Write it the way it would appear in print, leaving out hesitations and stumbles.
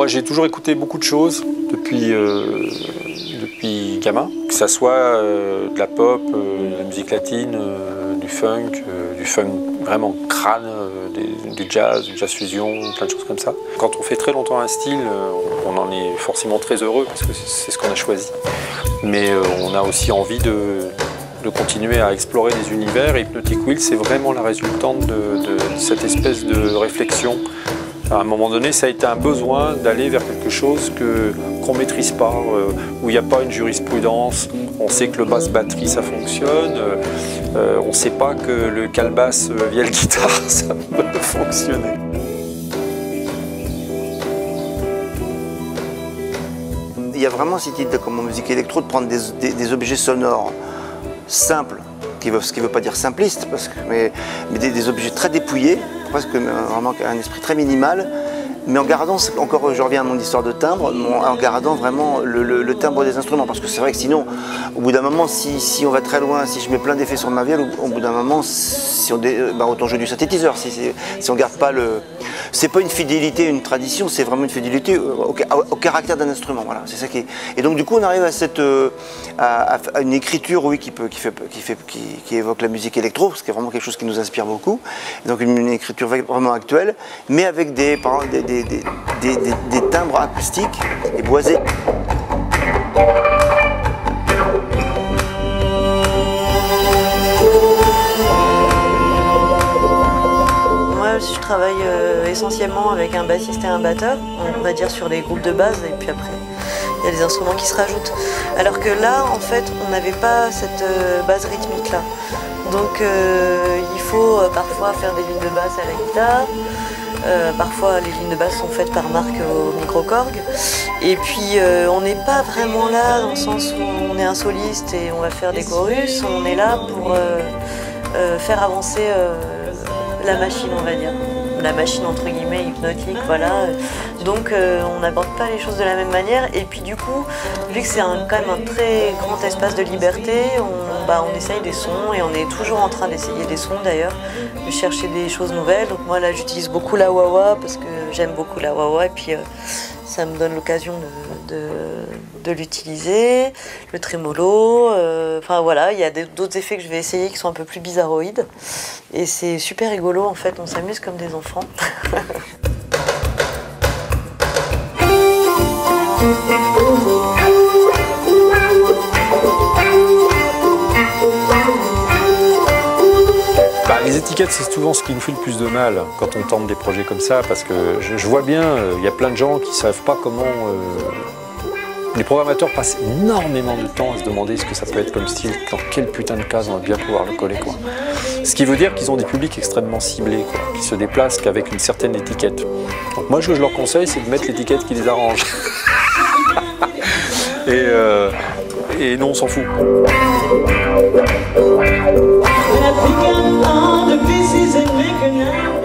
Moi j'ai toujours écouté beaucoup de choses depuis gamin, que ça soit de la pop, de la musique latine, du funk vraiment crâne, du jazz fusion, plein de choses comme ça. Quand on fait très longtemps un style, on en est forcément très heureux parce que c'est ce qu'on a choisi. Mais on a aussi envie de continuer à explorer des univers, et Hypnotic Wheel c'est vraiment la résultante de cette espèce de réflexion. À un moment donné, ça a été un besoin d'aller vers quelque chose qu'on ne maîtrise pas, où il n'y a pas une jurisprudence. On sait que le basse batterie ça fonctionne, on ne sait pas que le calebasse via le guitare ça peut fonctionner. Il y a vraiment cette idée comme en musique électro de prendre des objets sonores simples, ce qui ne veut pas dire simpliste, mais des objets très dépouillés, presque vraiment un esprit très minimal, mais en gardant, encore je reviens à mon histoire de timbre, en gardant vraiment le timbre des instruments, parce que c'est vrai que sinon, au bout d'un moment, si on va très loin, si je mets plein d'effets sur ma viole, au bout d'un moment, autant jouer du synthétiseur, si on garde pas le... C'est pas une fidélité, une tradition, c'est vraiment une fidélité au caractère d'un instrument, voilà, c'est ça qui est... Et donc du coup on arrive à une écriture, oui, qui évoque la musique électro, ce qui est vraiment quelque chose qui nous inspire beaucoup, et donc une écriture vraiment actuelle, mais avec des timbres acoustiques et boisés. Je travaille essentiellement avec un bassiste et un batteur, on va dire sur les groupes de base, et puis après il y a des instruments qui se rajoutent. Alors que là, en fait, on n'avait pas cette base rythmique là. Donc il faut parfois faire des lignes de basse à la guitare, parfois les lignes de basse sont faites par Marc au micro-corg. Et puis on n'est pas vraiment là dans le sens où on est un soliste et on va faire des chorus, on est là pour faire avancer la machine, on va dire. La machine entre guillemets hypnotique, voilà. Donc on n'aborde pas les choses de la même manière. Et puis du coup, vu que c'est quand même un très grand espace de liberté, on essaye des sons et on est toujours en train d'essayer des sons d'ailleurs, de chercher des choses nouvelles. Donc moi là j'utilise beaucoup la wah-wah parce que j'aime beaucoup la wah-wah et puis ça me donne l'occasion de l'utiliser, le trémolo, enfin voilà, il y a d'autres effets que je vais essayer qui sont un peu plus bizarroïdes. Et c'est super rigolo en fait, on s'amuse comme des enfants. Les étiquettes, c'est souvent ce qui nous fait le plus de mal quand on tente des projets comme ça, parce que je vois bien, il y a plein de gens qui ne savent pas comment... Les programmateurs passent énormément de temps à se demander ce que ça peut être comme style, dans quelle putain de case on va bien pouvoir le coller, quoi. Ce qui veut dire qu'ils ont des publics extrêmement ciblés, quoi, qui se déplacent qu'avec une certaine étiquette. Donc moi, ce que je leur conseille, c'est de mettre l'étiquette qui les arrange. Et non, on s'en fout. And I pick up all the pieces and make a night.